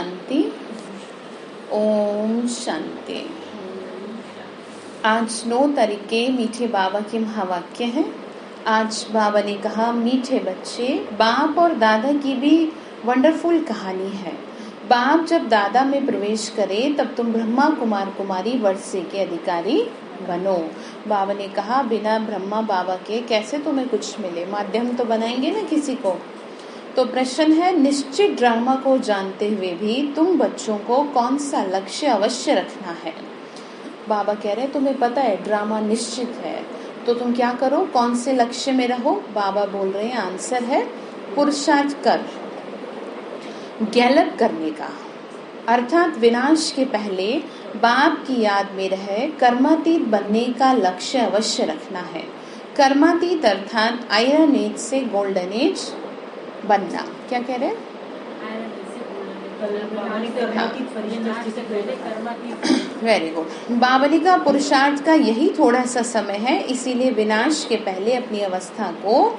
शांति। ओम शांति। आज 9 तारीख के मीठे बाबा के महावाक्य हैं। आज बाबा ने कहा, मीठे बच्चे, बाप और दादा की भी वंडरफुल कहानी है। बाप जब दादा में प्रवेश करे तब तुम ब्रह्मा कुमार कुमारी वर्षे के अधिकारी बनो। बाबा ने कहा, बिना ब्रह्मा बाबा के कैसे तुम्हें कुछ मिले, माध्यम तो बनाएंगे ना किसी को। तो प्रश्न है, निश्चित ड्रामा को जानते हुए भी तुम बच्चों को कौन सा लक्ष्य अवश्य रखना है। बाबा कह रहे तुम्हें पता है ड्रामा निश्चित है, तो तुम क्या करो, कौन से लक्ष्य में रहो। बाबा बोल रहे हैं आंसर है पुरुषार्थ कर, गैलप करने का, अर्थात विनाश के पहले बाप की याद में रहे कर्मातीत बनने का लक्ष्य अवश्य रखना है। कर्मातीत अर्थात आयरन एज से गोल्डन एज बनना। क्या कह रहे हैं? Very good. बावली का पुरुषार्थ का यही थोड़ा सा समय है, इसीलिए विनाश के पहले अपनी अवस्था को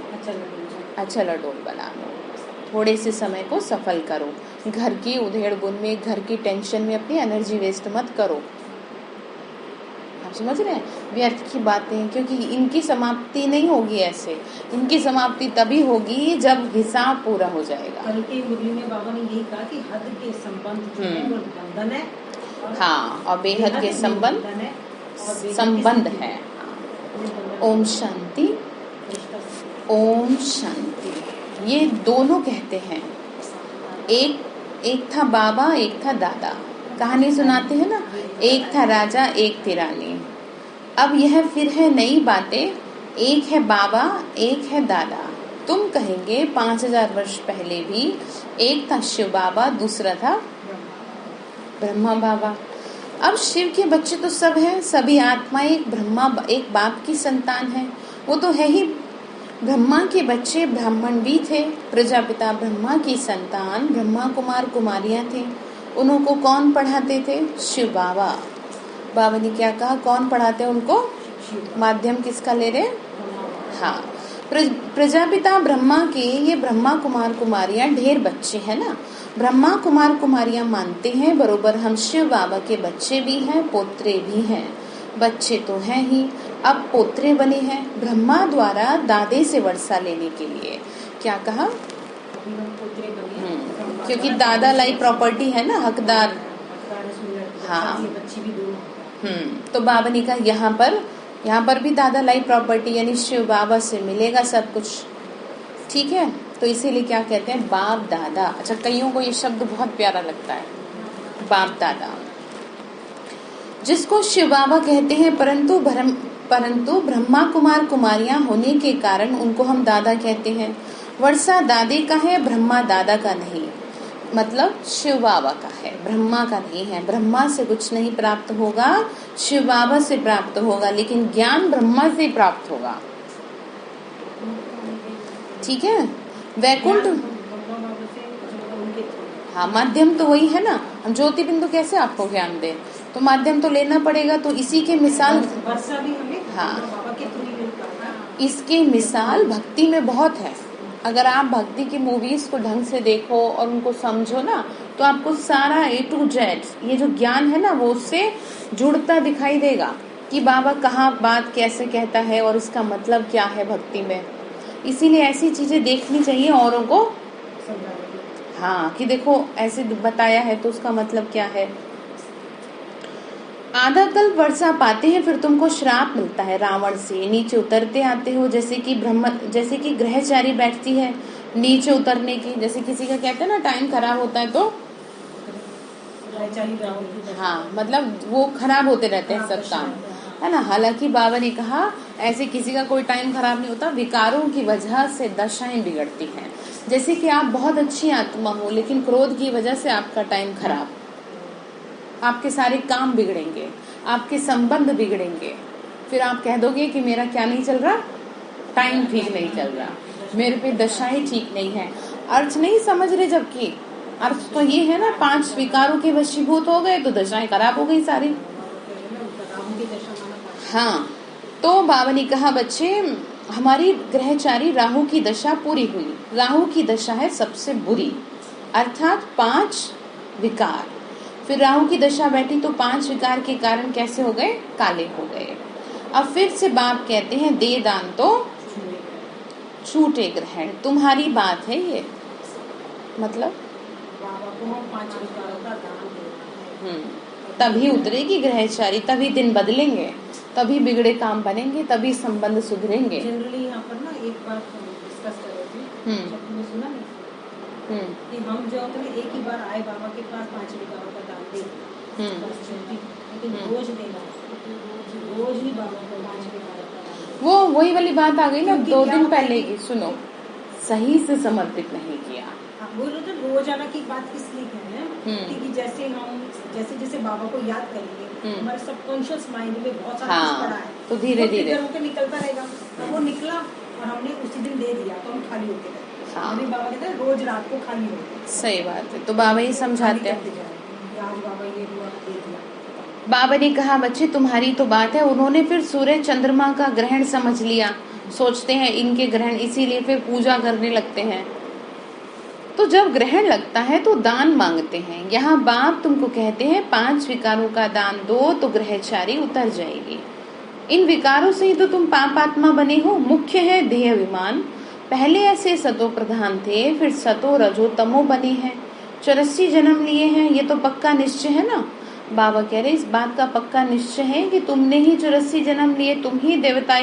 अच्छा लडोल बना लो। थोड़े से समय को सफल करो। घर की उधेड़ बुन में, घर की टेंशन में अपनी एनर्जी वेस्ट मत करो। आप समझ रहे हैं? व्यर्थ की बातें, क्योंकि इनकी समाप्ति नहीं होगी ऐसे। इनकी समाप्ति तभी होगी जब हिसाब पूरा हो जाएगा। कल की मुरली में बाबा ने यही कहा कि हद के संबंध जो है वो बंधन है। हाँ, और बेहद के संबंध है। ओम शांति, ओम शांति। ये दोनों कहते हैं, एक था बाबा, एक था दादा। कहानी सुनाते हैं ना, एक था राजा, एक थी रानी। अब यह फिर है नई बातें, एक है बाबा, एक है दादा। तुम कहेंगे 5000 वर्ष पहले भी एक था शिव बाबा, दूसरा था ब्रह्मा बाबा। अब शिव के बच्चे तो सब हैं, सभी आत्माएं एक बाप की संतान है। वो तो है ही। ब्रह्मा के बच्चे ब्राह्मण भी थे। प्रजापिता ब्रह्मा की संतान ब्रह्मा कुमार कुमारियां थे। उनको कौन पढ़ाते थे? शिव बाबा। बाबा ने क्या कहा, कौन पढ़ाते हैं उनको? माध्यम किसका ले रहे? हाँ, प्रजापिता ब्रह्मा के ये ब्रह्मा कुमार कुमारियां ढेर बच्चे हैं ना। ब्रह्मा कुमार कुमारियां मानते हैं बरोबर हम शिव बाबा के बच्चे भी हैं, पोत्रे भी हैं। बच्चे तो हैं ही, अब पोत्रे बने हैं ब्रह्मा द्वारा दादे से वर्षा लेने के लिए। क्या कहा? क्योंकि दादा लाई प्रॉपर्टी है ना, हकदार। हाँ, तो बाबा ने कहा यहाँ पर भी दादा लाई प्रॉपर्टी, यानी शिव बाबा से मिलेगा सब कुछ। ठीक है, तो इसीलिए क्या कहते हैं, बाप दादा। अच्छा, कईयों को ये शब्द बहुत प्यारा लगता है, बाप दादा, जिसको शिव बाबा कहते हैं। परंतु ब्रह्मा कुमार कुमारियां होने के कारण उनको हम दादा कहते हैं। वर्षा दादे का है, ब्रह्मा दादा का नहीं। मतलब शिव बाबा का है, ब्रह्मा का नहीं है। ब्रह्मा से कुछ नहीं प्राप्त होगा, शिव बाबा से प्राप्त होगा, लेकिन ज्ञान ब्रह्मा से प्राप्त होगा। ठीक है, वैकुंठ। हाँ, माध्यम तो वही है ना। हम ज्योति बिंदु कैसे आपको ज्ञान दे, तो माध्यम तो लेना पड़ेगा। तो इसी के मिसाल, हाँ, इसके मिसाल भक्ति में बहुत है। अगर आप भक्ति की मूवीज को ढंग से देखो और उनको समझो ना, तो आपको सारा A to Z ये जो ज्ञान है ना, वो उससे जुड़ता दिखाई देगा कि बाबा कहाँ बात कैसे कहता है और इसका मतलब क्या है भक्ति में। इसीलिए ऐसी चीजें देखनी चाहिए औरों को। हाँ, कि देखो ऐसे बताया है तो उसका मतलब क्या है। आधा कल्प वर्षा पाते हैं, फिर तुमको श्राप मिलता है रावण से। नीचे उतरते आते हो, जैसे कि ग्रहचारी बैठती है नीचे उतरने की। जैसे किसी का कहते हैं ना टाइम खराब होता है तो हाँ, मतलब वो खराब होते रहते हैं सब काम, है ना। हालांकि बाबा ने कहा ऐसे किसी का कोई टाइम खराब नहीं होता, विकारों की वजह से दशाएं बिगड़ती हैं। जैसे कि आप बहुत अच्छी आत्मा हो, लेकिन क्रोध की वजह से आपका टाइम खराब, आपके सारे काम बिगड़ेंगे, आपके संबंध बिगड़ेंगे। फिर आप कह दोगे कि मेरा क्या नहीं चल रहा, टाइम ठीक नहीं चल रहा, मेरे पे दशाएं ठीक नहीं है। अर्थ नहीं समझ रहे, जबकि अर्थ तो ये है ना, 5 विकारों के वशीभूत हो गए तो दशाएं खराब हो गई सारी। हाँ, तो बाबा ने कहा बच्चे, हमारी ग्रहचारी राहु की दशा पूरी हुई। राहु की दशा है सबसे बुरी, अर्थात 5 विकार। फिर राहु की दशा बैठी तो 5 विकार के कारण कैसे हो गए? काले हो गए। अब फिर से बाप कहते हैं दे दान तो छूटे ग्रहण। तुम्हारी बात है ये, मतलब बाबा को हम 5 विकारों का दान देना है। तभी उतरेगी ग्रहचारी, तभी दिन बदलेंगे, तभी बिगड़े काम बनेंगे, तभी संबंध सुधरेंगे। जनरली यहाँ पर ना एक बात डिस्कस कर रहे थे, जब तुमने सुना नहीं कि हम जो अपने एक ही बार आए बाबा के पास 5 विकारों का दान दे, लेकिन रोज देना, रोज ही बाबा को 5 विकारों का दान देना। वो वही वाली बात आ गई ना, क्योंकि 2 क्या दिन होता है पहले कि- की, सुनो, सही से समर्पित नहीं किया। वो तो रोजाना की बात इसलिए कह रहे हैं कि जैसे हम जैसे जैसे बाबा को याद करेंगे, हमारे सबकॉन्शियस माइंड में बहुत सारा कुछ पड़ा है, तो धीरे धीरे होकर निकलता रहेगा। तो वो निकला और हमने उसी दिन दे दिया तो हम खाली होते रहे। अभी बाबा कहते हैं रोज रात को खाली होते। सही बात है। तो बाबा ही समझाते हैं, आज बाबा ये हुआ दे दिया। बाबा ने कहा बच्चे तुम्हारी तो बात है। उन्होंने फिर सूर्य चंद्रमा का ग्रहण समझ लिया, सोचते हैं इनके ग्रहण, इसीलिए फिर पूजा करने लगते हैं। तो जब ग्रहण लगता है तो दान मांगते हैं। यहाँ बाप तुमको कहते हैं 5 विकारों का दान दो तो ग्रहचारी उतर जाएगी। इन विकारों से ही तो तुम पाप आत्मा बने हो। मुख्य है देह विमान। पहले ऐसे सतो प्रधान थे, फिर सतो रजो तमो बने हैं, 84 जन्म लिए हैं। ये तो पक्का निश्चय है ना। बाबा कह रहे इस बात का पक्का निश्चय है कि तुमने ही 84 जन्म लिए, तुम ही देवता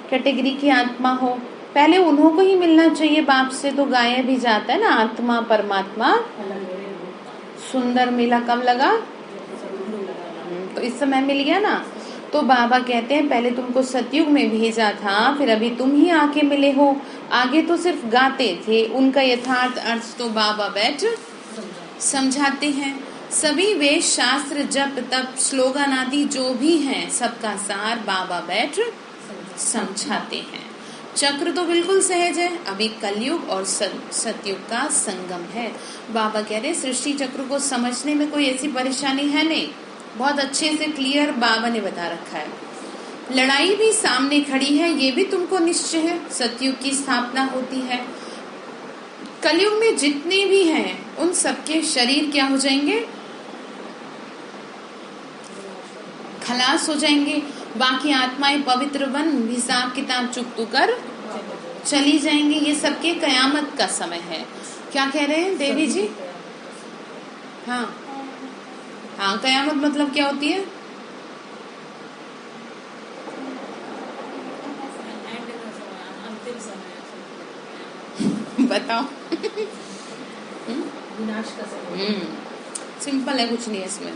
कैटेगरी की आत्मा हो। पहले उन्हों को ही मिलना चाहिए बाप से, तो गायब भी जाता है ना आत्मा परमात्मा। सुंदर मेला कब लगा? तो इस समय मिल गया ना। तो बाबा कहते हैं पहले तुमको सतयुग में भेजा था, फिर अभी तुम ही आके मिले हो। आगे तो सिर्फ गाते थे, उनका यथार्थ अर्थ तो बाबा बैठ समझाते हैं। सभी वेद शास्त्र जप तप स्लोगन आदि जो भी हैं, सबका सार बाबा बैठ समझाते हैं। चक्र तो बिल्कुल सहज है, अभी कलयुग और सतयुग का संगम है। बाबा कह रहे सृष्टि चक्र को समझने में कोई ऐसी परेशानी है नहीं, बहुत अच्छे से क्लियर बाबा ने बता रखा है। लड़ाई भी सामने खड़ी है, ये भी तुमको निश्चय है। सतयुग की स्थापना होती है। कलयुग में जितने भी हैं उन सबके शरीर क्या हो जाएंगे? खलास हो जाएंगे। बाकी आत्माएं पवित्र बन हिसाब किताब चुकतू कर चली जाएंगी। ये सबके कयामत का समय है। क्या कह रहे हैं देवी जी? हाँ हाँ, कयामत मतलब क्या होती है? बताओ। विनाश का समय। सिंपल है, कुछ नहीं है इसमें।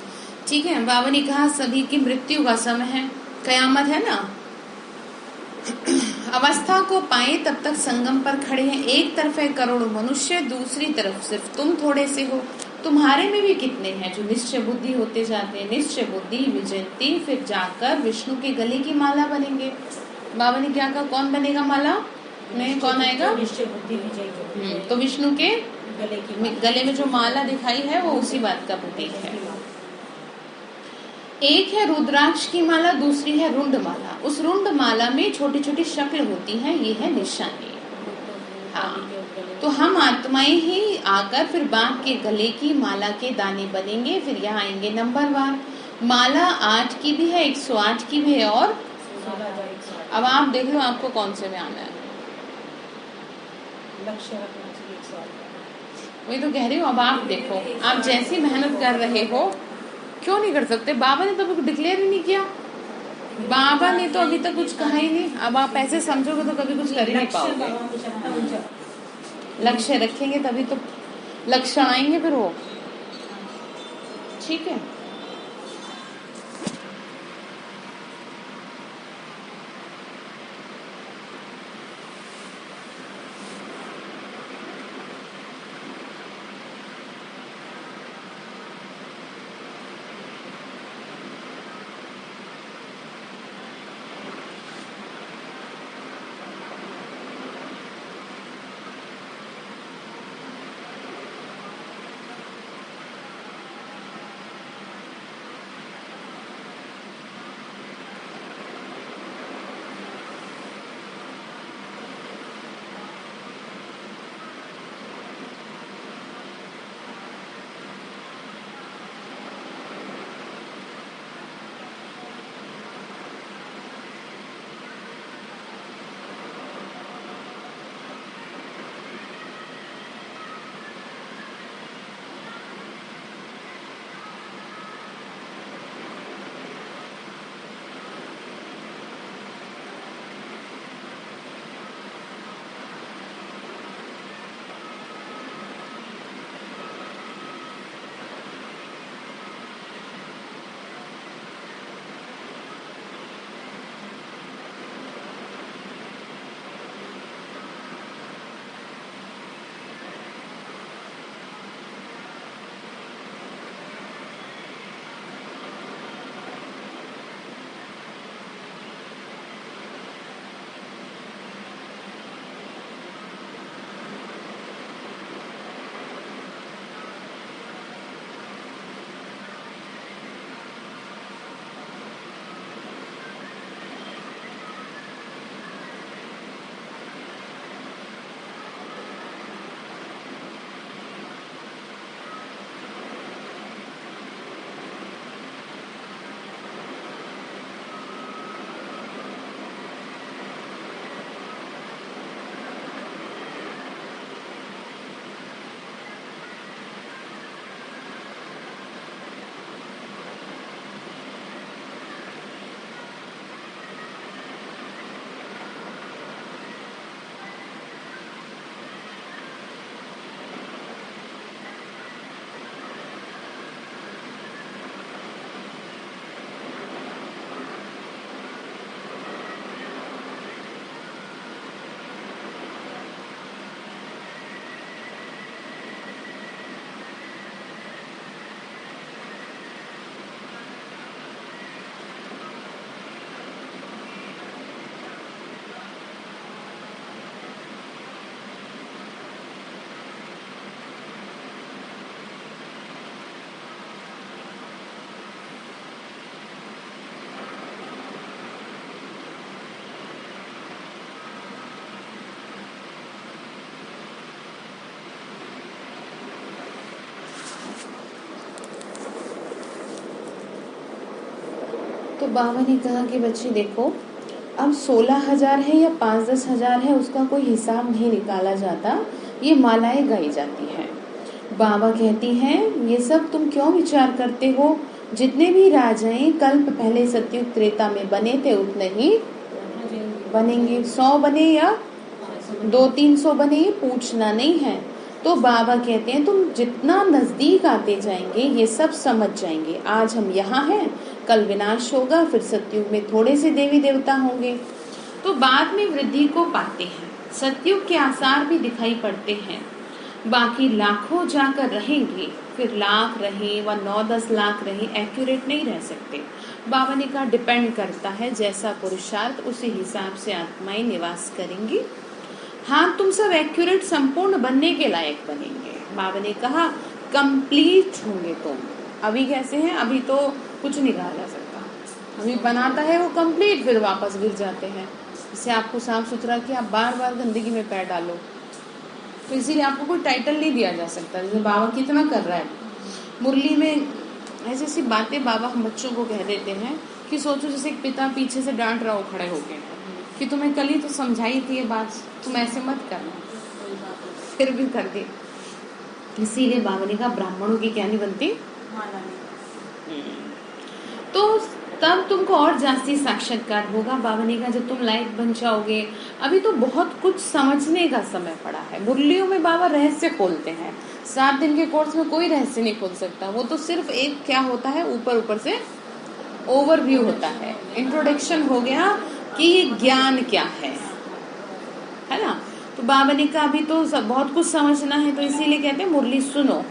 ठीक है, बाबा ने कहा सभी की मृत्यु का समय है, कयामत है ना। अवस्था को पाए तब तक संगम पर खड़े हैं। एक तरफ है करोड़ों मनुष्य, दूसरी तरफ सिर्फ तुम थोड़े से हो। तुम्हारे में भी कितने हैं जो निश्चय बुद्धि होते जाते हैं। निश्चय बुद्धि विजयंती, फिर जाकर विष्णु के गले की माला बनेंगे। बाबा ने क्या कहा? कौन बनेगा माला? नहीं, कौन आएगा? निश्चय बुद्धि विजय। तो विष्णु के गले में जो माला दिखाई है वो उसी बात का प्रतीक है। एक है रुद्राक्ष की माला, दूसरी है रुंड माला। उस रुंड माला में छोटी छोटी शक्ल होती है, ये है निशानी। हाँ, तो हम आत्माएं ही आकर फिर बाप के गले की माला के दाने बनेंगे। फिर यहाँ आएंगे नंबरवार। माला 8 की भी है, 108 की भी है, और अब आप देख लो आपको कौन से में आना है। लक्ष्य रखना चाहिए 108। वही तो कह रही हूँ। अब आप देखो, आप जैसी मेहनत कर रहे हो क्यों नहीं कर सकते? बाबा ने तो अभी डिक्लेयर ही नहीं किया। बाबा ने तो अभी तक कुछ कहा ही नहीं। अब आप ऐसे समझोगे तो कभी कुछ कर ही नहीं पाओगे। लक्ष्य रखेंगे तभी तो लक्ष्य आएंगे फिर वो। ठीक है। तो बाबा ने कहा कि बच्चे देखो, अब 16,000 है या 5-10 हजार है, उसका कोई हिसाब नहीं निकाला जाता, ये मालाएं गाई जाती हैं। बाबा कहती हैं ये सब तुम क्यों विचार करते हो, जितने भी राजाएं कल्प पहले सतयुग त्रेता में बने थे उतने ही बनेंगे। 100 बने या 200-300 बने, ये पूछना नहीं है। तो बाबा कहते हैं तुम जितना नजदीक आते जाएंगे ये सब समझ जाएंगे। आज हम यहाँ हैं, कल विनाश होगा, फिर सतयुग में थोड़े से देवी देवता होंगे, तो बाद में वृद्धि को पाते हैं। सतयुग के आसार भी दिखाई पड़ते हैं, बाकी लाखों जाकर रहेंगे, फिर लाख रहे व 9-10 लाख रहे, एक्यूरेट नहीं रह सकते। बाबा ने कहा डिपेंड करता है जैसा पुरुषार्थ, उसी हिसाब से आत्माएं निवास करेंगी। हाँ, तुम सब एक्यूरेट संपूर्ण बनने के लायक बनेंगे। बाबा ने कहा कंप्लीट होंगे तुम। अभी कैसे हैं, अभी तो कुछ नहीं कहा जा सकता। अभी बनाता है वो कंप्लीट, फिर वापस गिर जाते हैं। इससे आपको साफ सुथरा कि आप बार बार गंदगी में पैर डालो, तो इसीलिए आपको कोई टाइटल नहीं दिया जा सकता। जैसे बाबा कितना कर रहा है मुरली में, ऐसी ऐसी बातें बाबा हम बच्चों को कह देते हैं कि सोचो जैसे एक पिता पीछे से डांट रहा हो खड़े होके कि तुम्हें कल ही तो समझाई थी ये बात, तुम ऐसे मत करना, फिर भी कर दी। इसीलिए बाबा ने कहा ब्राह्मणों की क्या नहीं बनती। तो तब तुमको और जास्ती साक्षात्कार होगा। बाबा ने कहा जब तुम लायक बन जाओगे, अभी तो बहुत कुछ समझने का समय पड़ा है। मुरलियों में बाबा रहस्य खोलते हैं, 7 दिन के कोर्स में कोई रहस्य नहीं खोल सकता। वो तो सिर्फ एक क्या होता है, ऊपर ऊपर से ओवरव्यू होता है, इंट्रोडक्शन हो गया कि ये ज्ञान क्या है ना। तो बाबा ने कहा अभी तो बहुत कुछ समझना है, तो इसीलिए कहते हैं मुरली सुनो।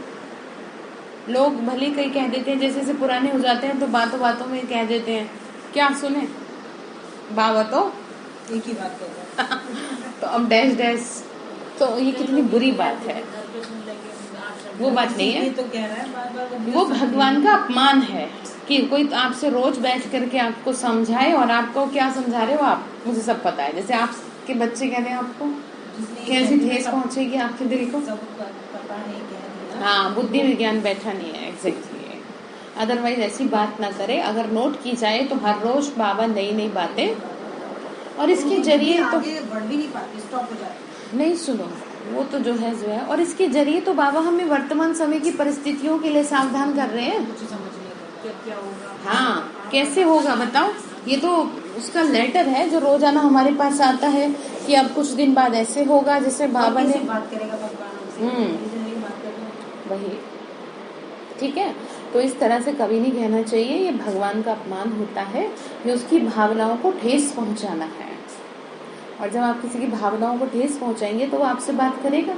लोग भले कई कह देते हैं, जैसे जैसे पुराने हो जाते हैं तो बातों बातों में कह देते हैं क्या सुने, बाबा तो एक ही बात कहते हैं तो अब डैश डैश, तो ये कितनी बुरी बात है। वो बात नहीं है, तो कह रहा है बार-बार वो भगवान का अपमान है कि कोई आपसे रोज बैठ करके आपको समझाए और आपको क्या समझा रहे हो आप, मुझे सब पता है। जैसे आपके बच्चे कहते हैं आपको कैसी ठेस पहुंचेगी आपके दिल को, पता नहीं क्या। हाँ, बुद्धि विज्ञान बैठा नहीं है एग्जैक्टली। अदरवाइज ऐसी बात ना करे। अगर नोट की जाए तो हर रोज बाबा नई नई बातें, और इसके जरिए तो आगे बढ़ भी नहीं पाती, स्टॉप हो जाती नहीं, सुनो वो तो जो है, और इसके जरिए तो बाबा हमें वर्तमान समय की परिस्थितियों के लिए सावधान कर रहे हैं। कुछ समझ नहीं क्या होगा, हाँ, कैसे होगा बताओ। ये तो उसका लेटर है जो रोजाना हमारे पास आता है कि अब कुछ दिन बाद ऐसे होगा, जैसे बाबा ने बात करेगा भगवान हमसे, वही ठीक है। तो इस तरह से कभी नहीं कहना चाहिए, ये भगवान का अपमान होता है, ये उसकी भावनाओं को ठेस पहुंचाना है। और जब आप किसी की भावनाओं को ठेस पहुंचाएंगे तो वो आपसे बात करेगा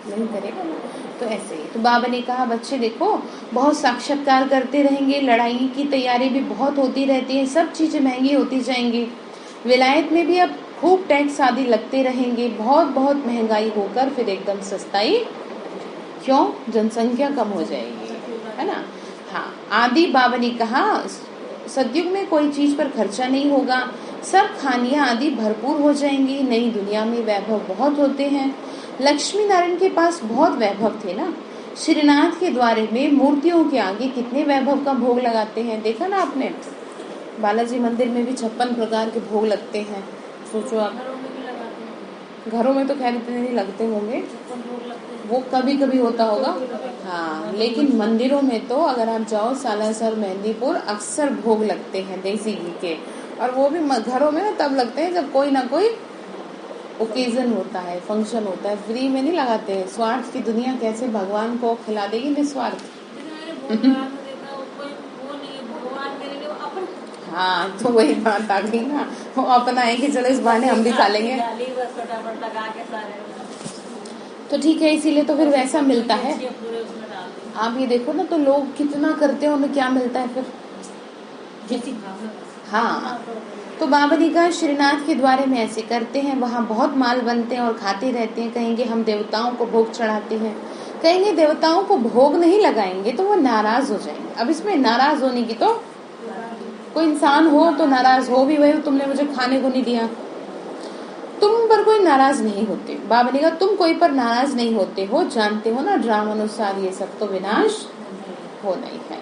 नहीं, करेगा ना। तो ऐसे ही तो बाबा ने कहा बच्चे देखो बहुत साक्षात्कार करते रहेंगे, लड़ाई की तैयारी भी बहुत होती रहती है, सब चीजें महंगी होती जाएंगी। विलायत में भी अब खूब टैक्स आदि लगते रहेंगे, बहुत बहुत महंगाई होकर फिर एकदम सस्ताई, क्यों, जनसंख्या कम हो जाएगी, है ना। हाँ, आदि बाबा ने कहा सतयुग में कोई चीज पर खर्चा नहीं होगा, सब खानियां आदि भरपूर हो जाएंगी। नई दुनिया में वैभव बहुत होते हैं। लक्ष्मी नारायण के पास बहुत वैभव थे ना, श्रीनाथ के द्वारे में मूर्तियों के आगे कितने वैभव का भोग लगाते हैं, देखा ना आपने। बालाजी मंदिर में भी 56 प्रकार के भोग लगते हैं। सोचो आप, घरों में तो खैर इतने नहीं लगते होंगे, वो कभी कभी होता होगा। हाँ, लेकिन मंदिरों में तो अगर आप जाओ सालासर, मेहंदीपुर, अक्सर भोग लगते हैं देसी घी के। और वो भी घरों में ना तब लगते हैं जब कोई ना कोई ओकेजन होता है, फंक्शन होता है, फ्री में नहीं लगाते हैं। स्वार्थ की दुनिया कैसे भगवान को खिला देगी निस्वार्थ। हाँ, तो वही बात आ गई ना, वो अपना है कि चलो इस बहाने हम भी खा लेंगे, तो ठीक है, इसीलिए तो फिर वैसा मिलता है। आप ये देखो ना, तो लोग कितना करते हैं, उन्हें क्या मिलता है फिर। हाँ, तो बाबा ने कहा श्रीनाथ के द्वारे में ऐसे करते हैं, वहाँ बहुत माल बनते हैं और खाते रहते हैं। कहेंगे हम देवताओं को भोग चढ़ाते हैं, कहेंगे देवताओं को भोग नहीं लगाएंगे तो वो नाराज हो जाएंगे। अब इसमें नाराज होने की, तो कोई इंसान हो तो नाराज हो भी, वही तुमने मुझे खाने को नहीं दिया, तुम पर कोई नाराज नहीं होते। बाबा ने कहा तुम कोई पर नाराज नहीं होते हो, जानते हो ना ड्रामा अनुसार ये सब तो विनाश होना ही है।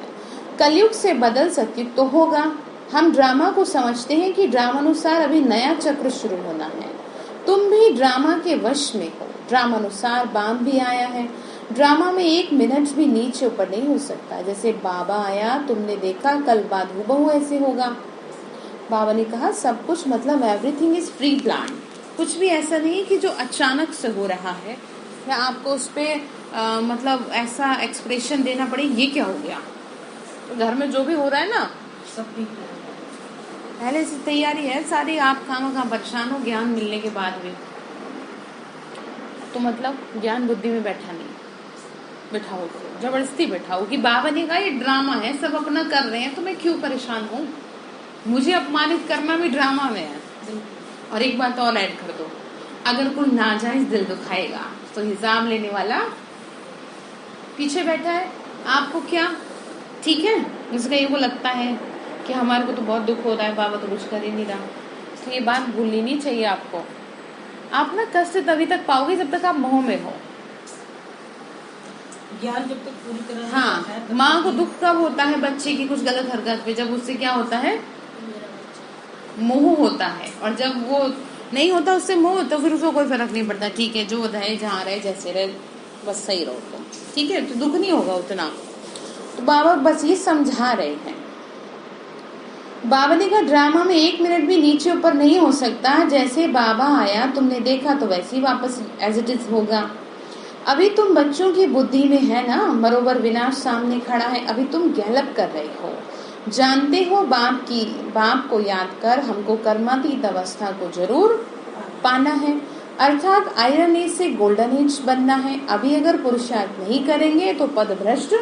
कलयुग से बदल सतयुग तो होगा। हम ड्रामा को समझते हैं कि ड्रामानुसार अभी नया चक्र शुरू होना है। तुम भी ड्रामा के वश में हो। ड्रामानुसार बाम भी आया है। ड्रामा में 1 मिनट भी नीचे ऊपर नहीं हो सकता। जैसे बाबा आया, तुमने देखा, कल बाद हूबहू ऐसे होगा। बाबा ने कहा सब कुछ मतलब एवरीथिंग इज प्री प्लान। कुछ भी ऐसा नहीं कि जो अचानक से हो रहा है या आपको उस पर मतलब ऐसा एक्सप्रेशन देना पड़े ये क्या हो गया। तो घर में जो भी हो रहा है ना सब ठीक है, पहले से तैयारी है सारी। आप खामा परेशान हो ज्ञान मिलने के बाद भी, तो मतलब ज्ञान बुद्धि में बैठा नहीं, बैठाओ उसको, जबरदस्ती बैठाओ कि बाबा ने कहा ये ड्रामा है, सब अपना कर रहे हैं तो मैं क्यों परेशान हूँ। मुझे अपमानित करना भी ड्रामा में है। और एक बात और ऐड कर दो, अगर कोई नाजायज दिल दुखाएगा तो हिसाब लेने वाला पीछे बैठा है। आपको क्या ठीक है, इसका ये को लगता है कि हमारे को तो बहुत दुख हो रहा है, बाबा तो कुछ कर ही नहीं रहा। तो ये बात भूलनी नहीं चाहिए आपको। आप ना कष्ट तभी तक पाओगे जब तक आप मोह में हो। ज्ञान जब तक पूरी तरह हाँ, माँ को दुख कब होता है बच्चे की कुछ गलत हरकत पे, जब उससे क्या होता है, मोह होता है। और जब वो नहीं होता उससे मोह, तो फिर उसको कोई फर्क नहीं पड़ता। ठीक है, जो रहे जहाँ रहे जैसे रहे, बस सही रहो तुम, ठीक है, तो दुख नहीं होगा उतना। तो बाबा बस ये समझा रहे हैं। बाबा ने कहा ड्रामा में 1 मिनट भी नीचे ऊपर नहीं हो सकता। जैसे बाबा आया, तुमने देखा, तो वैसे ही वापस एज इट इज होगा। अभी तुम बच्चों की बुद्धि में है ना, बरोबर विनाश सामने खड़ा है, अभी तुम गैलप कर रहे हो। जानते हो बाप को याद कर हमको कर्मातीत अवस्था को जरूर पाना है, अर्थात आयरन एज से गोल्डन एज बनना है। अभी अगर पुरुषार्थ नहीं करेंगे तो पद भ्रष्ट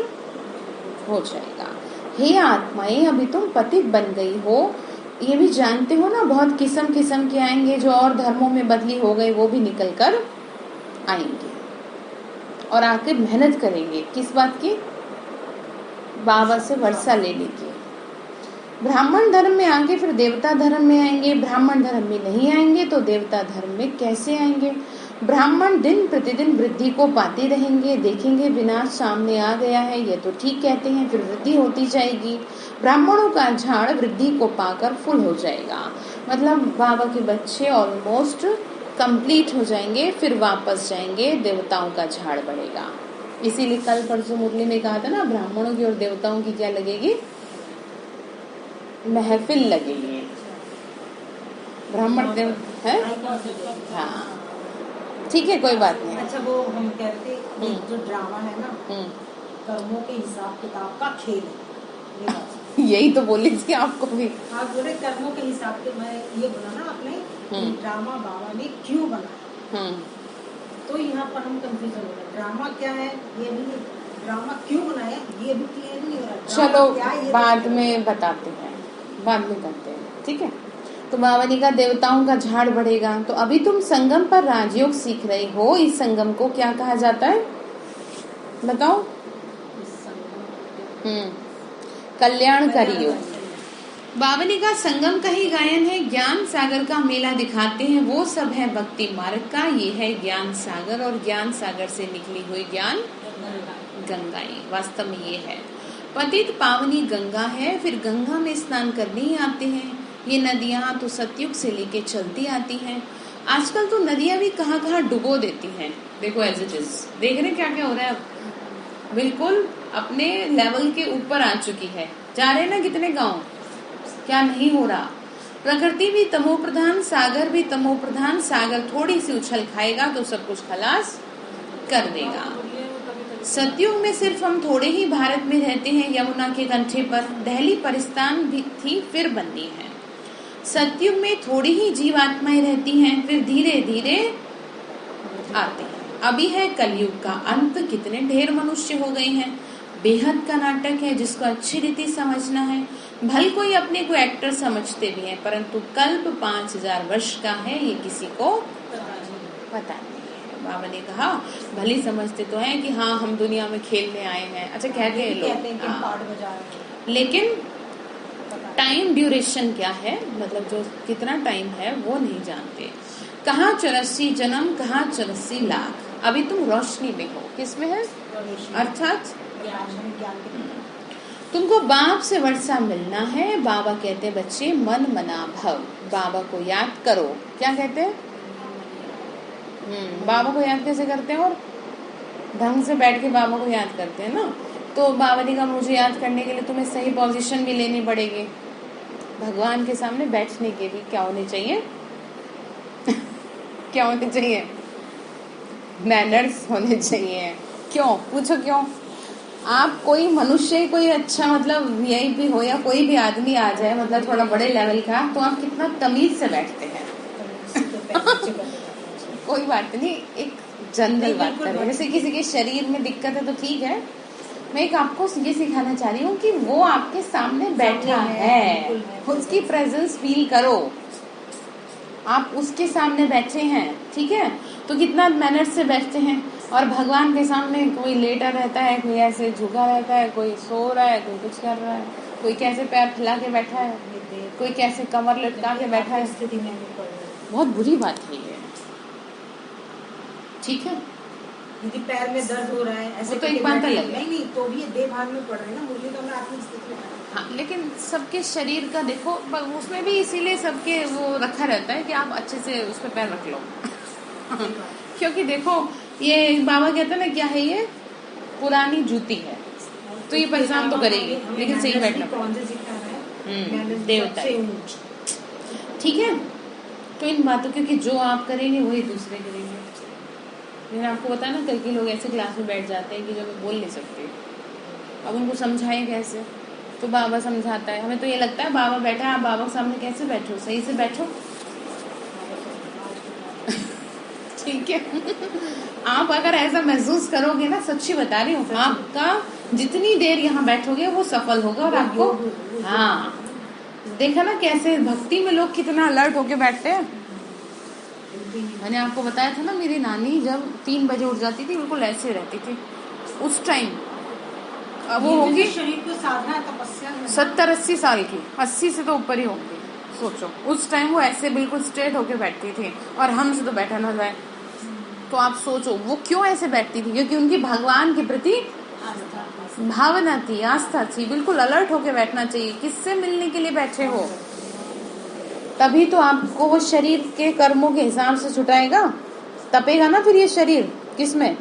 हो जाएगा। हे आत्माएं, अभी तुम पतित बन गई हो, ये भी जानते हो ना। बहुत किस्म किस्म के आएंगे, जो और धर्मों में बदली हो गए वो भी निकल कर आएंगे और आके मेहनत करेंगे। किस बात की, बाबा से वर्षा लेने की। ब्राह्मण धर्म में आके फिर देवता धर्म में आएंगे, ब्राह्मण धर्म में नहीं आएंगे तो देवता धर्म में कैसे आएंगे। ब्राह्मण दिन प्रतिदिन वृद्धि को पाते रहेंगे, देखेंगे विनाश सामने आ गया है, ये तो ठीक कहते हैं, फिर वृद्धि होती जाएगी। ब्राह्मणों का झाड़ वृद्धि को पाकर फुल हो जाएगा। मतलब बाबा के बच्चे ऑलमोस्ट कंप्लीट हो जाएंगे, फिर वापस जाएंगे, देवताओं का झाड़ बढ़ेगा। इसीलिए कल परसों मुरली में कहा था ना, ब्राह्मणों की और देवताओं की क्या लगेगी, महफिल लगेगी। ब्राह्मण देव है, हाँ ठीक है, कोई बात नहीं। अच्छा, वो हम कहते जो ड्रामा है ना, कर्मों के हिसाब किताब का खेल है। यही तो बोली थी आपको भी। आप बोले कर्मों के हिसाब के, मैं ये बोला ना आपने ड्रामा बाबा ने क्यों बनाया, तो यहाँ पर हम कंफ्यूजन हो रहा है। ड्रामा क्या है ये भी, ड्रामा क्यों बनाया ये भी क्लियर नहीं हो रहा। चलो बाद में बताते हैं, बाद में करते हैं, ठीक है। तो बाबा ने कहा देवताओं का झाड़ बढ़ेगा। तो अभी तुम संगम पर राजयोग सीख रहे हो, इस संगम को क्या कहा जाता है बताओ। कल्याणकारी योग। बाबा ने कहा संगम का ही गायन है, ज्ञान सागर का मेला दिखाते हैं, वो सब है भक्ति मार्ग का, ये है ज्ञान सागर, और ज्ञान सागर से निकली हुई ज्ञान गंगाएं। वास्तव में ये है पतित पावनी गंगा है। फिर गंगा में स्नान करने ही आते हैं। ये नदियां तो सतयुग से लेके चलती आती हैं। आजकल तो नदियां भी कहाँ कहाँ डुबो देती हैं। देखो एज इट इज, देख रहे क्या क्या हो रहा है, अब बिल्कुल अपने लेवल के ऊपर आ चुकी है। जा रहे ना कितने गांव, क्या नहीं हो रहा। प्रकृति भी तमो प्रधान, सागर भी तमो प्रधान। सागर थोड़ी सी उछल खाएगा तो सब कुछ खलास कर देगा। सतयुग में सिर्फ हम थोड़े ही भारत में रहते हैं, यमुना के कंठे पर। दिल्ली परिस्तान भी थी, फिर बननी है। सतयुग में थोड़ी ही जीवात्माएं रहती हैं, फिर धीरे धीरे आते हैं। अभी है कलयुग का अंत, कितने ढेर मनुष्य हो गए हैं। बेहद का नाटक है जिसको अच्छी रीति समझना है। भले कोई अपने को एक्टर समझते भी हैं, परंतु कल्प 5000 वर्ष का है, ये किसी को पता नहीं है। बाबा ने कहा भले समझते तो हैं कि हाँ हम दुनिया में खेलने आए हैं, अच्छा कहते हैं लोग, लेकिन टाइम ड्यूरेशन क्या है, मतलब जो कितना टाइम है वो नहीं जानते। कहाँ 84 जन्म, कहाँ 84 लाख। अभी तुम रोशनी में हो, किसमें है, अर्थात तुमको बाप से वर्षा मिलना है। बाबा कहते हैं बच्चे मन मना भव, बाबा को याद करो। क्या कहते हैं? बाबा को याद कैसे करते हैं? और ढंग से बैठ के बाबा को याद करते हैं ना। तो बाबा ने कहा मुझे याद करने के लिए तुम्हें सही पोजीशन भी लेनी पड़ेगी। भगवान के सामने बैठने के लिए क्या होने चाहिए? क्या होने चाहिए? मैनर्स होने चाहिए। क्यों? पूछो क्यों? आप कोई मनुष्य, कोई अच्छा मतलब वीआईपी हो या कोई भी आदमी आ जाए मतलब थोड़ा बड़े लेवल का, तो आप कितना तमीज से बैठते हैं। कोई बात नहीं, एक जनरल बात कर रहे हैं। जैसे किसी के शरीर में दिक्कत है तो ठीक है, मैं एक आपको ये सिखाना चाह रही हूँ कि वो आपके सामने बैठा है, उसकी प्रेजेंस फील करो। आप उसके सामने बैठे हैं, ठीक है, तो कितना मैनर से बैठते हैं। और भगवान के सामने कोई लेटा रहता है, कोई ऐसे झुका रहता है, कोई सो रहा है, कोई कुछ कर रहा है, कोई कैसे पैर फैला के बैठा है, कोई कैसे कमर लटका के बैठा है। स्थिति में बहुत बुरी बात है ये, ठीक है। यदि पैर में दर्द हो रहा है ऐसे तो एक बात अलग है, नहीं तो भी ये देह भान में पड़ रहे हैं ना, मुझे तो अपना आत्मिक स्थिति में। हाँ, लेकिन सबके शरीर का देखो, उसमें भी इसीलिए सबके वो रखा रहता है कि आप अच्छे से उस पर पैर रख लो। क्योंकि देखो ये बाबा कहते हैं ना, क्या है ये? पुरानी जूती है, तो ये परेशान तो करेगी, लेकिन सही बैठना देवता, ठीक है। तो इन बातों, क्योंकि जो आप करेंगे वही दूसरे करेंगे। मैंने आपको बताया ना, कल के लोग ऐसे क्लास में बैठ जाते हैं कि जो बोल नहीं सकते, अब उनको समझाएं कैसे? तो बाबा समझाता है। हमें तो ये लगता है बाबा बैठा है, आप बाबा के सामने कैसे बैठो? सही से बैठो, ठीक है। आप अगर ऐसा महसूस करोगे ना, सच्ची बता रही हूँ, आपका जितनी देर यहाँ बैठोगे वो सफल होगा। और आपको, हाँ, देखा ना कैसे भक्ति में लोग कितना अलर्ट होके बैठते हैं। मैंने आपको बताया था ना, मेरी नानी जब 3 बजे उठ जाती थी, बिल्कुल ऐसे रहती थी उस टाइम। अब वो होगी 70-80 साल की, 80 से तो ऊपर ही होंगी, सोचो। उस टाइम वो ऐसे बिल्कुल स्ट्रेट होके बैठती थी, और हमसे तो बैठा ना जाए। तो आप सोचो वो क्यों ऐसे बैठती थी? क्योंकि उनकी भगवान के प्रति भावना थी, आस्था थी। बिल्कुल अलर्ट होके बैठना चाहिए। किससे मिलने के लिए बैठे हो? तभी तो आपको वो शरीर के कर्मों के हिसाब से छुटाएगा, तपेगा ना फिर ये शरीर। किसमें?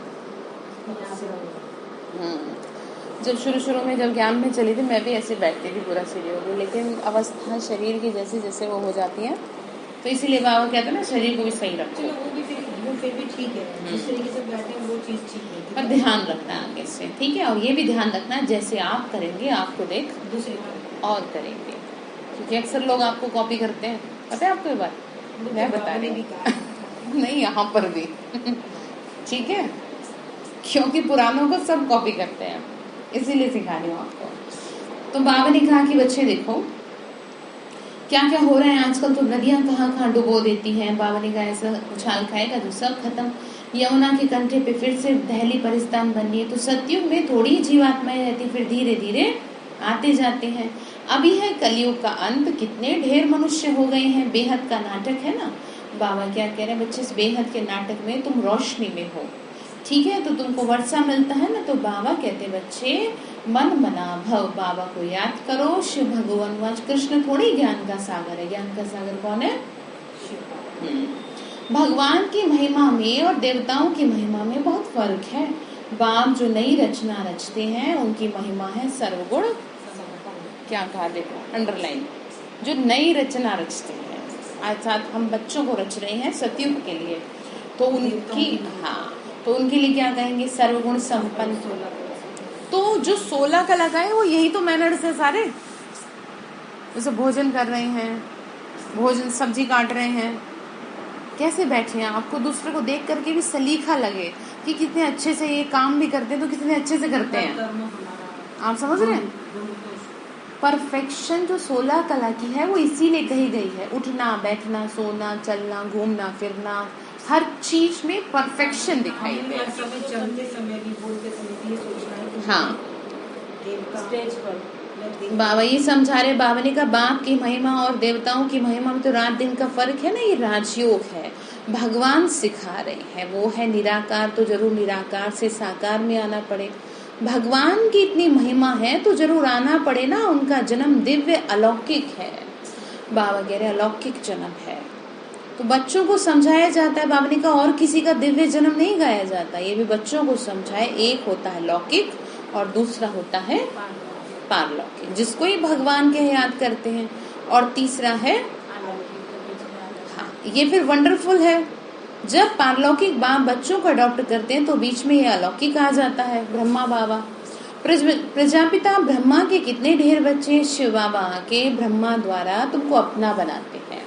जब शुरू में जब ज्ञान में चली थी, मैं भी ऐसे बैठती थी पूरा शरीर होगी, लेकिन अवस्था शरीर की जैसे जैसे वो हो जाती है, तो इसीलिए बाबा कहते हैं ना, शरीर को भी सही रखो। वो फिर भी ठीक है, जिस तरीके से बैठे हैं वो चीज ठीक है, पर ध्यान रखना आगे से, ठीक है। और ये भी ध्यान रखना, जैसे आप करेंगे आपको देख दूसरे और करेंगे, क्योंकि अक्सर लोग आपको कॉपी करते हैं। पता है आपको ये बात? मैं बता रही हूँ। नहीं, यहाँ पर भी ठीक है, क्योंकि पुरानों को सब कॉपी करते हैं, इसीलिए सिखा रही हूँ आपको। तो बाबा ने कहा कि बच्चे देखो क्या क्या हो रहा है आजकल, तो नदियां कहाँ डुबो देती हैं। बाबा ने कहा ऐसा उछाल खाएगा तो सब खत्म। यमुना के कंठे पे फिर से दहली परिस्तान बनी है। तो सतयुग में थोड़ी जीवात्माएं रहती, फिर धीरे धीरे आते जाते हैं। अभी है कलयुग का अंत, कितने ढेर मनुष्य हो गए हैं। बेहद का नाटक है ना। बाबा क्या कह रहे हैं, बच्चे, इस बेहद के नाटक में तुम रोशनी में हो, ठीक है, तो तुमको वर्षा मिलता है ना। तो बाबा कहते बच्चे मन मना भव, बाबा को याद करो। शिव भगवान वाच, कृष्ण थोड़ी ज्ञान का सागर है। ज्ञान का सागर कौन है? भगवान की महिमा में और देवताओं की महिमा में बहुत फर्क है। बाप जो नई रचना रचते हैं उनकी महिमा है सर्वगुण। क्या कहा, देखो अंडरलाइन, जो नई रचना रचते हैं। आज हम बच्चों को रच रहे हैं सतयुग के लिए, तो उनकी, हाँ, तो उनके लिए क्या कहेंगे? सर्वगुण संपन्न। तो जो 16 कला का है वो यही तो मैनर्स है सारे। जैसे भोजन कर रहे हैं, भोजन सब्जी काट रहे हैं, कैसे बैठे हैं, आपको दूसरे को देख करके भी सलीका लगे कि कितने अच्छे से ये काम भी करते हैं, तो कितने अच्छे से करते हैं। आप समझ रहे हैं? परफेक्शन जो 16 कला की है वो इसीलिए कही गई है। उठना, बैठना, सोना, चलना, घूमना फिरना, हर चीज में परफेक्शन दिखाई दे। हाँ, स्टेज पर बाबा ये समझा रहे। बाबा ने कहा बाप की महिमा और देवताओं की महिमा में तो रात दिन का फर्क है ना, ये राजयोग है। भगवान सिखा रहे हैं, वो है निराकार, तो जरूर निराकार से साकार में आना पड़े। भगवान की इतनी महिमा है तो जरूर आना पड़े ना, उनका जन्म दिव्य अलौकिक है। बाबा कह रहे अलौकिक जन्म है। तो बच्चों को समझाया जाता है, बाबा ने कहा और किसी का दिव्य जन्म नहीं गाया जाता, ये भी बच्चों को समझाए। एक होता है लौकिक और दूसरा होता है पारलौकिक, जिसको ही भगवान के याद करते हैं। और तीसरा है, हाँ ये फिर वंडरफुल है, जब पारलौकिक बाप बच्चों को अडॉप्ट करते हैं तो बीच में ये अलौकिक आ जाता है। ब्रह्मा बाबा, प्रजापिता ब्रह्मा के कितने ढेर बच्चे शिव बाबा के ब्रह्मा द्वारा तुमको अपना बनाते हैं।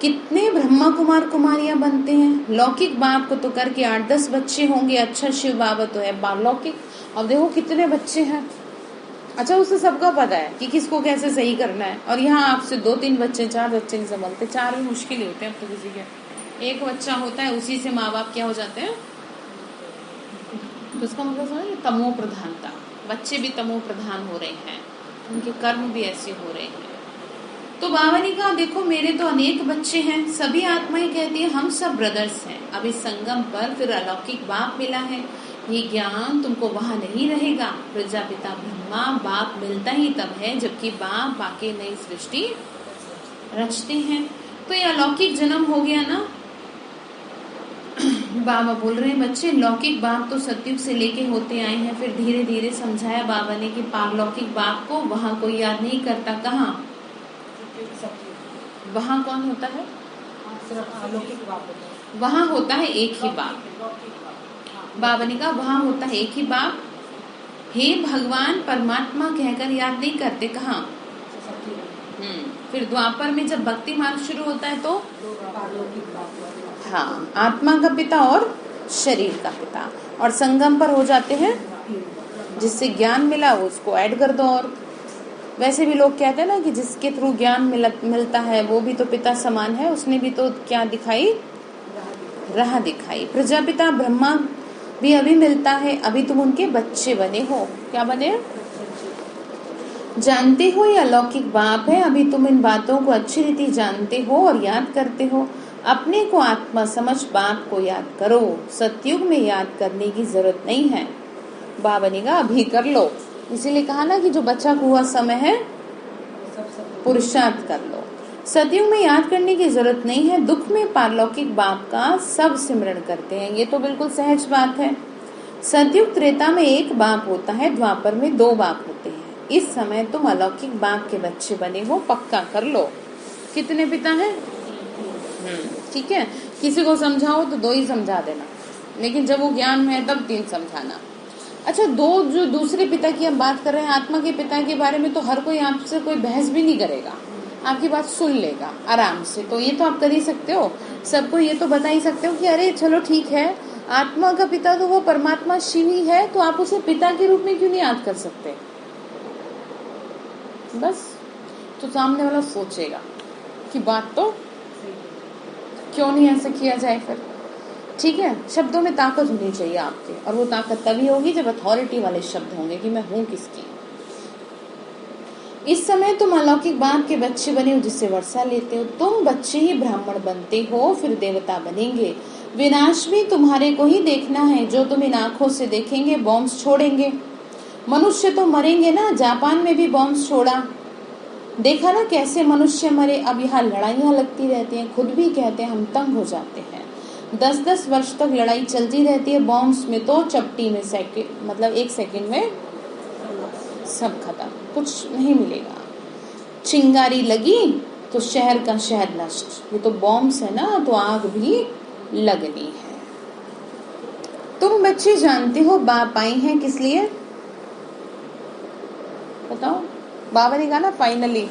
कितने ब्रह्मा कुमार कुमारियां बनते हैं। लौकिक बाप को तो करके 8-10 बच्चे होंगे, अच्छा शिव बाबा तो है पारलौकिक, अब देखो कितने बच्चे हैं। अच्छा उसे सबका पता है कि किसको कैसे सही करना है। और यहाँ आपसे 2-3 बच्चे 4 बच्चे नहीं संभलते, 4 भी मुश्किल ही होते हैं अब तो किसी के। एक बच्चा होता है उसी से माँ बाप क्या हो जाते हैं, तो उसका मतलब समझ, तमो प्रधानता, बच्चे भी तमो प्रधान हो रहे हैं, उनके कर्म भी ऐसे हो रहे हैं। तो बाबा ने कहा देखो मेरे तो अनेक बच्चे हैं, सभी आत्माएं कहती हैं हम सब ब्रदर्स हैं। अब इस संगम पर फिर अलौकिक बाप मिला है, ये ज्ञान तुमको वहां नहीं रहेगा। प्रजापिता ब्रह्मा बाप मिलता ही तब है जबकि बाप आके नई सृष्टि रचते हैं। तो ये अलौकिक जन्म हो गया ना। बाबा बोल रहे हैं बच्चे लौकिक बाप तो सतयुग से लेके होते आए हैं, फिर धीरे धीरे समझाया बाबा ने कि पारलौकिक बाप को वहां कोई याद नहीं करता। कहाँ, वहां कौन होता है, वहां होता है एक ही बाप। बाबा ने कहा वहां होता है एक ही बाप, हे भगवान परमात्मा कहकर याद नहीं करते। कहाँ, फिर द्वापर में जब भक्ति मार्ग शुरू होता है तो हाँ आत्मा का पिता और शरीर का पिता, और संगम पर हो जाते हैं जिससे ज्ञान मिला उसको ऐड कर दो। और वैसे भी लोग कहते हैं ना कि जिसके थ्रू ज्ञान मिलता है वो भी तो पिता समान है, उसने भी तो क्या दिखाई, राह दिखाई। प्रजापिता ब्रह्मा भी अभी मिलता है, अभी तुम उनके बच्चे बने हो। क्या बने, जानते हो ये अलौकिक बाप है, अभी तुम इन बातों को अच्छी रीति जानते हो और याद करते हो। अपने को आत्मा समझ बाप को याद करो, सतयुग में याद करने की जरूरत नहीं है। बाबा ने कहा अभी कर लो, इसीलिए कहा ना कि जो बचा हुआ समय है पुरुषार्थ कर लो। सतयुग में याद करने की जरूरत नहीं है, दुख में पारलौकिक बाप का सब सिमरण करते हैं, ये तो बिल्कुल सहज बात है। सतयुग त्रेता में एक बाप होता है, द्वापर में 2 बाप होते हैं। इस समय तुम अलौकिक बाप के बच्चे बने हो, पक्का कर लो। कितने पिता हैं, ठीक है, किसी को समझाओ तो 2 ही समझा देना, लेकिन जब वो ज्ञान में है तब 3 समझाना। अच्छा 2 जो दूसरे पिता की हम बात कर रहे हैं, आत्मा के पिता के बारे में तो हर कोई आपसे कोई बहस भी नहीं करेगा, आपकी बात सुन लेगा आराम से। तो ये तो आप कर ही सकते हो, सबको ये तो बता ही सकते हो कि अरे चलो ठीक है, आत्मा का पिता तो वो परमात्मा शिव ही है, तो आप उसे पिता के रूप में क्यों नहीं याद कर सकते। बस तो सामने वाला सोचेगा कि बात तो क्यों नहीं ऐसा किया जाए फिर, ठीक है। शब्दों में ताकत होनी चाहिए आपके, और वो ताकत तभी होगी जब अथॉरिटी वाले शब्द होंगे कि मैं हूं किसकी। इस समय तुम अलौकिक बाप के बच्चे बने हो जिससे वर्षा लेते हो, तुम बच्चे ही ब्राह्मण बनते हो फिर देवता बनेंगे। विनाश भी तुम्हारे को ही देखना है, जो तुम इन आंखों से देखेंगे बॉम्ब्स छोड़ेंगे। मनुष्य तो मरेंगे ना, जापान में भी बॉम्ब्स छोड़ा, देखा ना कैसे मनुष्य मरे। अब यहाँ लड़ाइयाँ लगती रहती हैं, खुद भी कहते हैं हम तंग हो जाते हैं। 10-10 वर्ष तक लड़ाई चलती रहती है, बॉम्ब्स में तो चपटी में सेकंड, मतलब 1 सेकंड में सब खत्म, कुछ नहीं मिलेगा। चिंगारी लगी तो शहर का शहर नष्ट, ये तो बॉम्ब्स है ना, तो आग भी लगनी है। तुम बच्चे जानते हो बाप आए हैं किस लिए, बताओ। बाबा ने कहा ना फाइनली,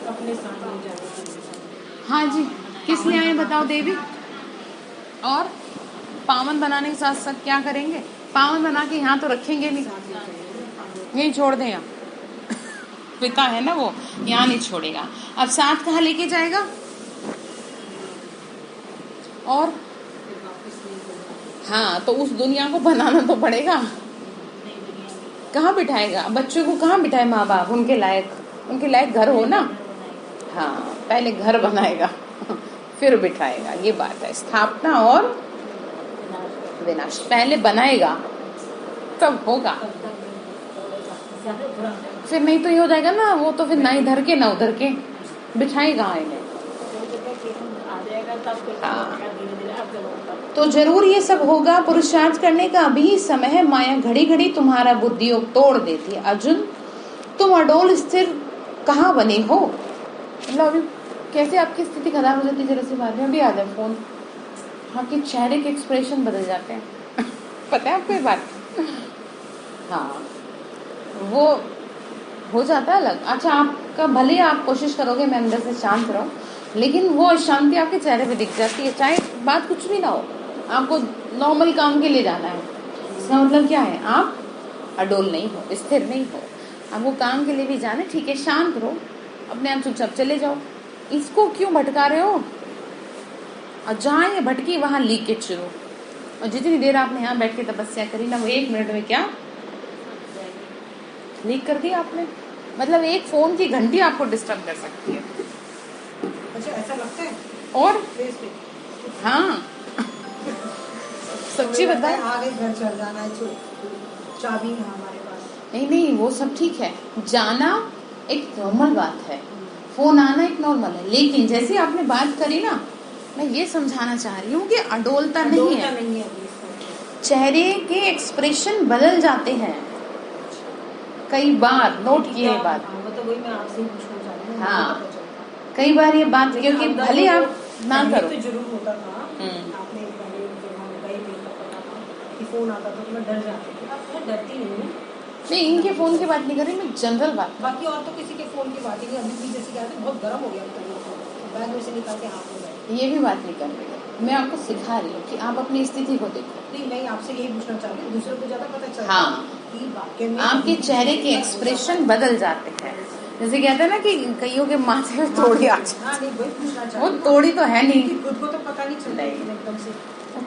हाँ जी, किस लिए आए बताओ देवी। और पावन बनाने के साथ साथ क्या करेंगे, पावन बना के यहाँ तो रखेंगे नहीं, यही छोड़ दें। यहाँ पिता है ना वो यहाँ नहीं छोड़ेगा, अब साथ कहाँ लेके जाएगा। और हाँ तो उस दुनिया को बनाना तो पड़ेगा, कहाँ बिठाएगा बच्चों को, कहाँ बिठाए माँ बाप, उनके लायक घर हो ना। हाँ पहले घर बनाएगा फिर बिठाएगा, ये बात है। स्थापना और विनाश, पहले बनाएगा तब होगा। फिर नहीं तो ये हो जाएगा ना, वो तो फिर ना इधर के ना उधर के, बिठाई कहाँ इन्हें। तो जरूर ये सब होगा, पुरुषार्थ करने का अभी समय है, माया घड़ी घड़ी तुम्हारा बुद्धियोग तोड़ देती है। अर्जुन तुम अडोल स्थिर कहाँ बने हो, मतलब अभी कैसे आपकी स्थिति खराब हो जाती है जरा सी बात में, अभी आ जाए फोन, आपके चेहरे के एक्सप्रेशन बदल जाते हैं पता है आपको ये बात? हाँ, वो हो जाता है अलग। अच्छा, आपका भले आप कोशिश करोगे मैं अंदर से शांत रहूं, लेकिन वो शांति आपके चेहरे पे दिख जाती है, चाहे बात कुछ भी ना हो, आपको नॉर्मल काम के लिए जाना है। इसका मतलब क्या है, आप अडोल नहीं हो, स्थिर नहीं हो, आपको काम के लिए भी जाना है, ठीक है, शांत रहो, अपने आप चुपचाप चले जाओ। इसको क्यों भटका रहे हो? और जहाँ ये भटकी वहाँ लीकेज शुरू। और जितनी देर आपने यहाँ बैठ के तपस्या करी ना, वो 1 मिनट में क्या लीक कर दिया आपने। मतलब एक फोन की घंटी आपको डिस्टर्ब कर सकती है। अच्छा, ऐसा लगता है? और हाँ सच्ची बताए, आगे घर चल जाना है, चाबी है हमारे पास। नहीं वो सब ठीक है, जाना एक नॉर्मल बात है, फोन आना एक नॉर्मल है, लेकिन जैसे आपने बात करी ना, मैं ये समझाना चाह रही हूँ कि अडोलता नहीं है। चेहरे के एक्सप्रेशन बदल जाते हैं कई बार, नोट किए बात। हाँ, कई बार ये बात, क्योंकि भले आप ना करो, तो जरूर होता था, आपने पहले फोन आता था तो मैं डर जाती थी, अब डरती नहीं, इनके फोन की बात नहीं कर रही मैं, जनरल बात। बाकी और तो किसी के फोन की बात ही नहीं। अभी भी जैसे कहते हैं बहुत गर्म हो गया, बैग में से निकाल के हाथ में बैठ, ये भी बात नहीं कर रही, मैं आपको सिखा रही हूँ कि आप अपनी स्थिति को देखो। नहीं, मैं आपसे यही पूछना चाह रही हूँ, दूसरे को ज्यादा पता चलता हाँ, आपके चेहरे के एक्सप्रेशन बदल जाते हैं। जैसे कहते हैं ना कि कईयों के माथे में तोड़ी आ जाती है, वो तोड़ी तो है नहीं, खुद को तो पता नहीं चलता एकदम से,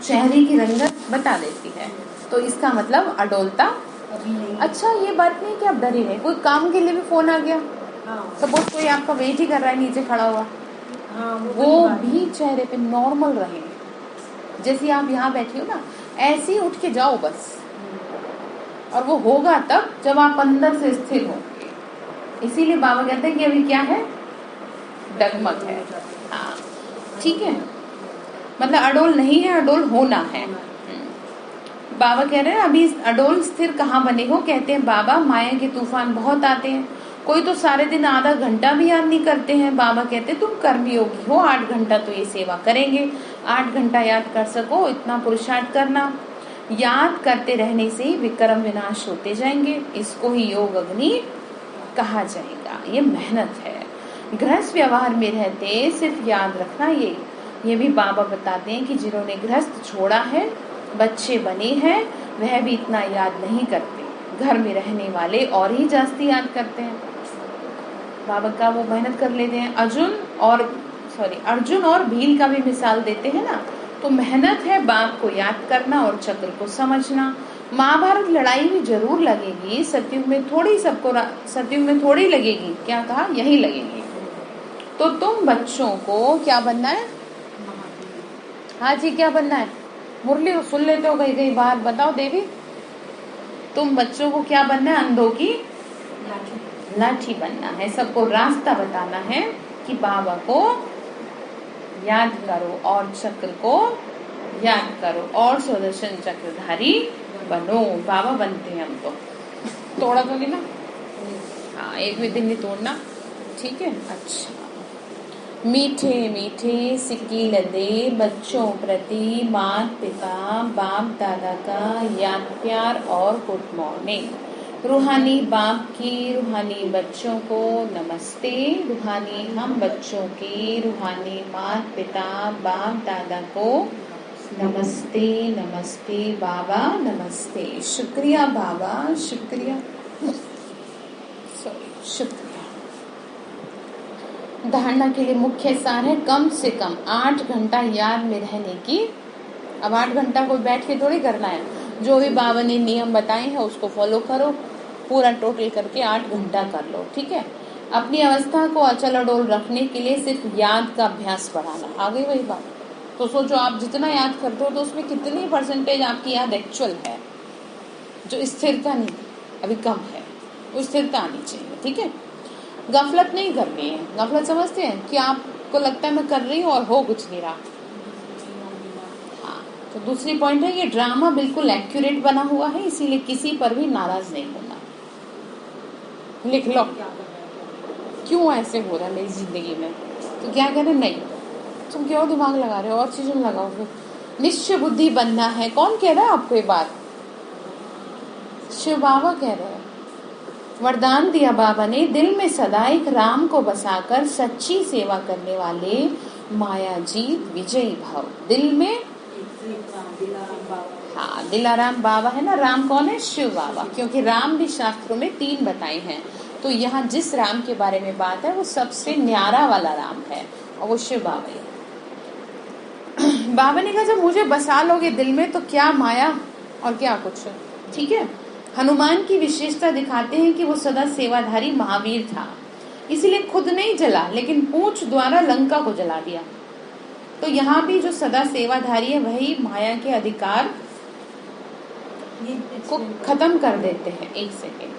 चेहरे की रंगत बता देती है, तो इसका मतलब अडोलता अभी नहीं। अच्छा, ये बात नहीं कि आप डरी नहीं, कोई काम के लिए भी फोन आ गया, सपोज कोई आपका वेट ही कर रहा है नीचे खड़ा हुआ, वो भी चेहरे पे नॉर्मल रहे, जैसे आप यहाँ बैठी हो ना, ऐसे ही उठ के जाओ बस, और वो होगा तब जब आप अंदर से स्थिर हो। इसीलिए बाबा कहते हैं कि अभी क्या है, डगमग है। हाँ ठीक है, मतलब अडोल नहीं है, अडोल होना है। बाबा कह रहे हैं अभी अडोल स्थिर कहाँ बने हो, कहते हैं बाबा माया के तूफान बहुत आते हैं, कोई तो सारे दिन आधा घंटा भी याद नहीं करते हैं। बाबा कहते हैं तुम कर्मयोगी हो, 8 घंटा तो ये सेवा करेंगे, 8 घंटा याद कर सको इतना पुरुषार्थ करना, याद करते रहने से ही विक्रम विनाश होते जाएंगे, इसको ही योग अग्नि कहा जाएगा। ये मेहनत है, गृहस्थ व्यवहार में रहते सिर्फ याद रखना, ये भी बाबा बताते हैं कि जिन्होंने गृहस्थ छोड़ा है, बच्चे बने हैं, वह भी इतना याद नहीं करते, घर में रहने वाले और ही जास्ती याद करते हैं। बाबा का वो मेहनत कर लेते हैं। अर्जुन और भील का भी मिसाल देते हैं ना, तो मेहनत है बाप को याद करना और चक्र को समझना। महाभारत लड़ाई भी जरूर लगेगी, सतयुग में थोड़ी लगेगी, क्या कहा, यही लगेगी। तो तुम बच्चों को क्या बनना है? हाँ जी, क्या बनना है? मुरली तो सुन लेते हो कई बार, बताओ देवी, तुम बच्चों को क्या बनना है? अंधों की लाठी बनना है, सबको रास्ता बताना है कि बाबा को याद करो और चक्र को याद करो और सुदर्शन चक्रधारी बनो। बाबा बनते हैं हम तो, तोड़ा तो नहीं ना? हाँ, एक भी दिन नहीं तोड़ना, ठीक है। अच्छा, मीठे मीठे सिक्की लदे बच्चों प्रति माता पिता बाप दादा का याद प्यार और गुड मॉर्निंग। रूहानी बाप की रूहानी बच्चों को नमस्ते, रूहानी हम बच्चों की रूहानी माता पिता बाप दादा को नमस्ते। नमस्ते बाबा, नमस्ते, शुक्रिया बाबा, शुक्रिया, शुक्रिया। धारणा के लिए मुख्य सार है कम से कम 8 घंटा याद में रहने की। अब 8 घंटा कोई बैठ के थोड़ी करना है, जो भी बाबा ने नियम बताए हैं उसको फॉलो करो, पूरा टोटल करके 8 घंटा कर लो, ठीक है। अपनी अवस्था को अचल अडोल रखने के लिए सिर्फ याद का अभ्यास बढ़ाना, आ गई वही बात। तो सोचो आप जितना याद करते हो तो उसमें कितनी परसेंटेज आपकी याद एक्चुअल है, जो स्थिरता नहीं अभी कम है। वो स्थिरता आनी चाहिए। ठीक है, गफलत नहीं करनी है। गफलत समझते हैं कि आपको लगता है मैं कर रही हूँ और हो कुछ नहीं रहा। हाँ, तो दूसरी पॉइंट है ये ड्रामा बिल्कुल एक्यूरेट बना हुआ है, इसीलिए किसी पर भी नाराज नहीं होना। लिख लो क्यों ऐसे हो रहा है मेरी जिंदगी में, तो क्या करें, नहीं तुम क्यों दिमाग लगा रहे हो, और चीजों में लगाओ। फिर निश्चय बुद्धि बनना है। कौन कह रहा है आपको ये बात? शिव बाबा कह रहे हैं। वरदान दिया बाबा ने, दिल में सदा एक राम को बसाकर सच्ची सेवा करने वाले माया जीत विजयी भाव। दिल में, हाँ दिलाराम बाबा है ना। राम कौन है? शिव बाबा, क्योंकि राम भी शास्त्रों में 3 बताए हैं। तो यहाँ जिस राम के बारे में बात है वो सबसे न्यारा वाला राम है और वो शिव बाबा है। बाबा ने कहा जब मुझे बसा लोगे दिल में तो क्या माया और क्या कुछ। ठीक है, हनुमान की विशेषता दिखाते हैं कि वो सदा सेवाधारी महावीर था, इसीलिए खुद नहीं जला लेकिन पूंछ द्वारा लंका को जला दिया। तो यहाँ भी जो सदा सेवाधारी है वही माया के अधिकार को खत्म कर देते हैं। एक सेकेंड,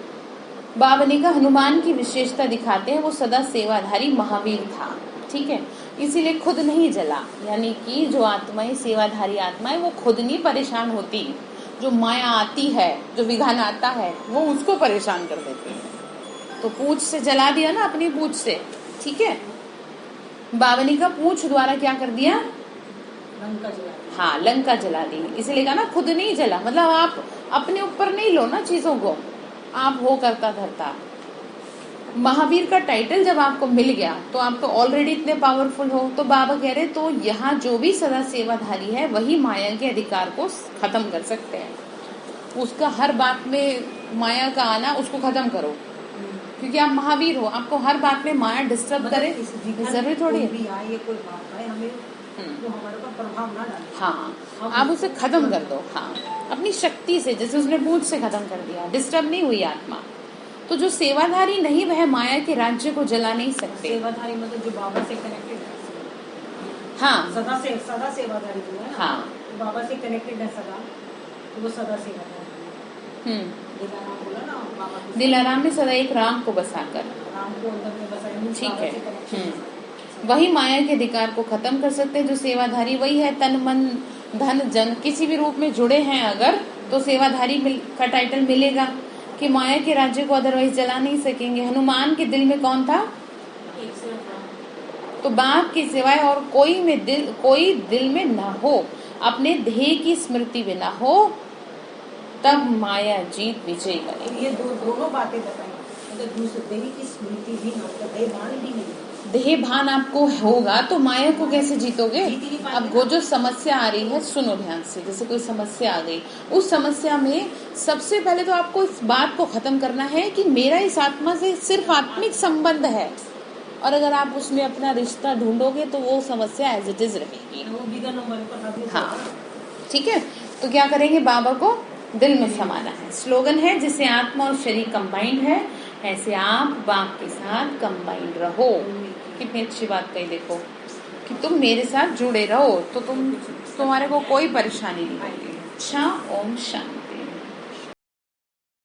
बाबा ने कहा हनुमान की विशेषता दिखाते हैं वो सदा सेवाधारी महावीर था। ठीक है, इसीलिए खुद नहीं जला, यानी कि जो आत्माएं सेवाधारी आत्माएं वो खुद नहीं परेशान होती, जो माया आती है, जो विघ्न आता है वो उसको परेशान कर देती है। तो पूंछ से जला दिया ना, अपनी पूंछ से। ठीक है, बावनी का पूंछ द्वारा क्या कर दिया? लंका जला दी। हाँ, लंका जला दी। इसलिए कहा ना खुद नहीं जला, मतलब आप अपने ऊपर नहीं लो ना चीजों को, आप हो करता धरता। महावीर का टाइटल जब आपको मिल गया तो आप तो ऑलरेडी इतने पावरफुल हो। तो बाबा कह रहे तो यहाँ जो भी सदा सेवाधारी है वही माया के अधिकार को खत्म कर सकते हैं। उसका हर बात में माया का आना उसको खत्म करो, क्योंकि आप महावीर हो। आपको हर बात में माया डिस्टर्ब करे जरूरी थोड़ी है। तो हमारे पर प्रभाव ना डाले। हाँ, आप उसे खत्म कर दो। हाँ, अपनी शक्ति से, जैसे उसने पूंछ से खत्म कर दिया, डिस्टर्ब नहीं हुई आत्मा। तो जो सेवाधारी नहीं वह माया के राज्य को जला नहीं सकते। सेवाधारी मतलब जो बाबा से कनेक्टेड है। हाँ, सदा सेवाधारी जो है। हाँ, तो बाबा से कनेक्टेड है सदा, तो वो सदा सेवाधारी। दिलाराम बोला ना बाबा। दिलाराम ने सदा एक राम को बसाकर, राम को अंदर में बसाया। ठीक है, वही माया के अधिकार को खत्म कर सकते हैं। जो सेवाधारी वही है, तन मन धन जन किसी भी रूप में जुड़े हैं अगर, तो सेवाधारी का टाइटल मिलेगा कि माया के राज्य को अदरवाइज जला नहीं सकेंगे। हनुमान के दिल में कौन था? तो बाप की सिवाय और कोई दिल में ना हो, अपने ध्येय की स्मृति में ना हो, तब माया जीत विजय करे। ये दोनों बातें बताई। अगर दूसरे ध्येय की स्मृति भी ना हो, ध्येय भान भी नहीं, देह भान आपको होगा तो माया को कैसे जीतोगे? अब वो जो समस्या आ रही है, सुनो ध्यान से। जैसे कोई समस्या आ गई, उस समस्या में सबसे पहले तो आपको इस बात को खत्म करना है कि मेरा इस आत्मा से सिर्फ आत्मिक संबंध है, और अगर आप उसमें अपना रिश्ता ढूंढोगे तो वो समस्या एज इट इज रहेगी। हाँ, ठीक है। तो क्या करेंगे? बाबा को दिल में समाना है। स्लोगन है, जिसे आत्मा और शरीर कंबाइंड है ऐसे आप बाप के साथ कंबाइंड रहो। कितनी अच्छी बात कही देखो, कि तुम मेरे साथ जुड़े रहो तो तुम्हारे को कोई परेशानी नहीं होगी। अच्छा, ओम शांति।